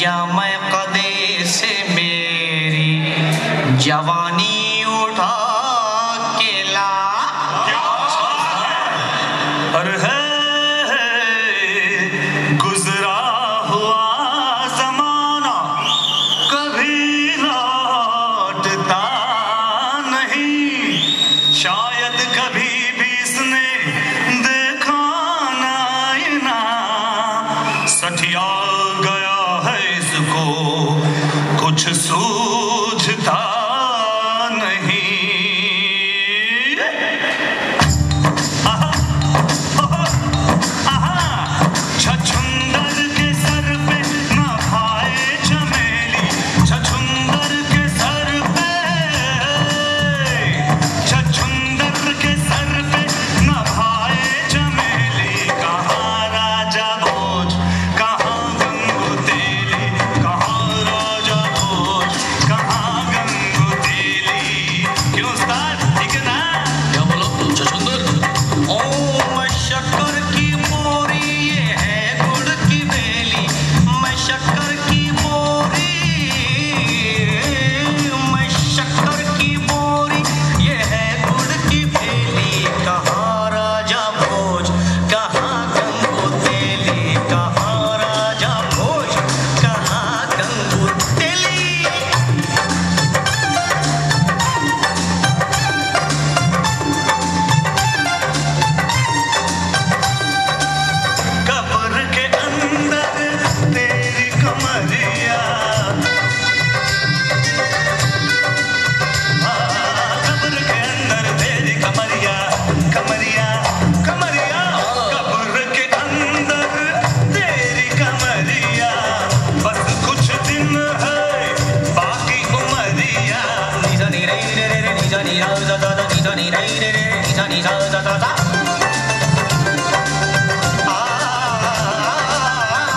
जामे कदे से मेरी जवानी उठा के ला। और है गुजरा हुआ जमाना कभी लौटता नहीं, शायद कभी भी इसने देखा ना, सठिया गया है इसको कुछ सूझता नहीं।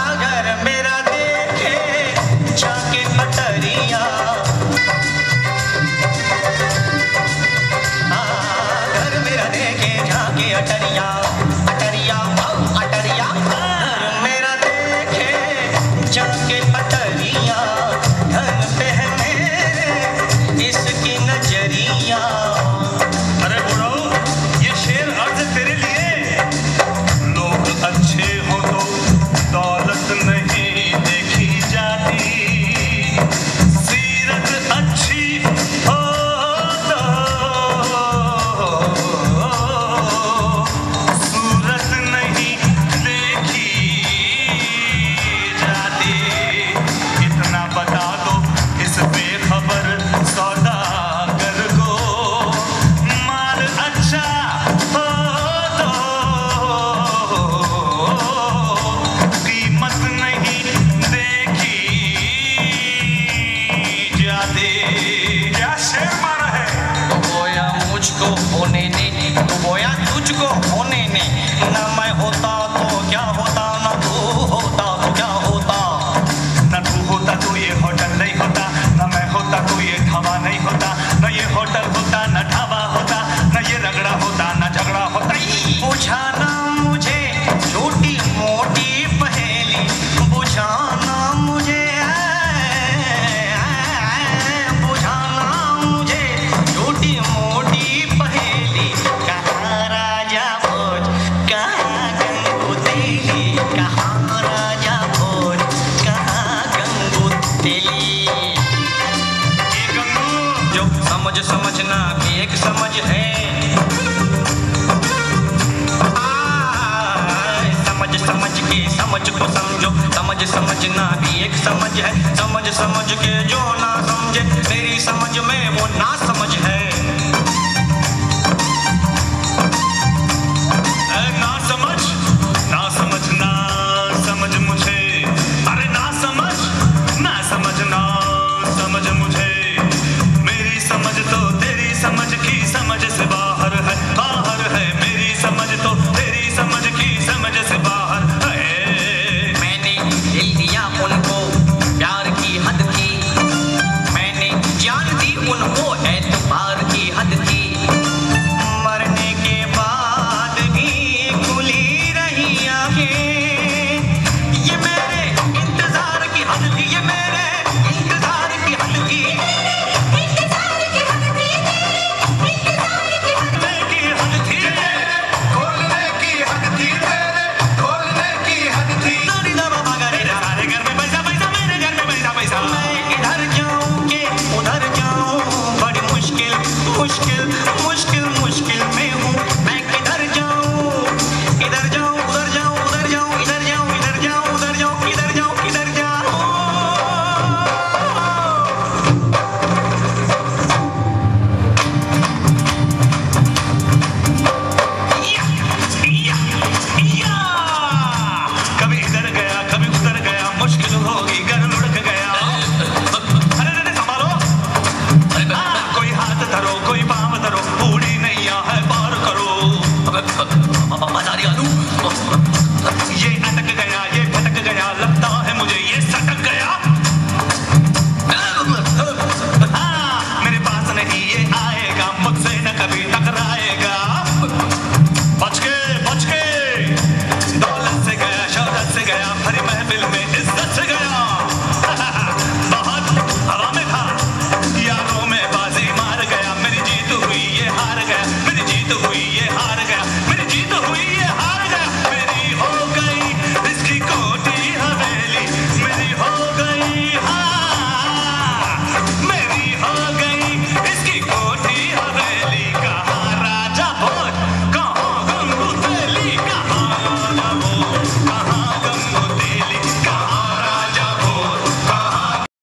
अगर मेरा देखे जाके अटरिया, अगर मेरा देखे जाके अटरिया, अटरिया अटरिया, अगर मेरा देखे जाके अटरिया, धन पे है मेरे इसकी नजरिया। अरे बुढ़ो, ये शेर अर्ज तेरे लिए। लोग अच्छे हो तो दौलत नहीं देखी जाती, सीरत अच्छी हो तो सूरत नहीं देखी जाती। इतना बता दो इस बेखबर सौदागर को, माल अच्छा हो तो कीमत नहीं देखी जाती। क्या शेर मारा है? तो बोया मुझको होने ने, तो बोया तुझको होने ने, न मैं होता तो क्या होता, न तू होता तो क्या होता। न तू होता तो ये होटल नहीं होता, न मैं होता तो ये ढाबा नहीं होता, न ये होटल होता न ढाबा होता, न ये रगड़ा होता न झगड़ा होता। बुझाना मुझे छोटी मोटी पहेली, बुझाना मुझे, बुझाना मुझे छोटी मोटी पहेली। कहाँ राजा भोज, कहाँ गंगू तेली, कहाँ राजा भोज, कहाँ गंगू तेली। ये गंगू जो समझना भी एक समझ है, समझ के समझ को समझो, समझना भी एक समझ है, समझ के जो ना समझे मेरी समझ में वो ना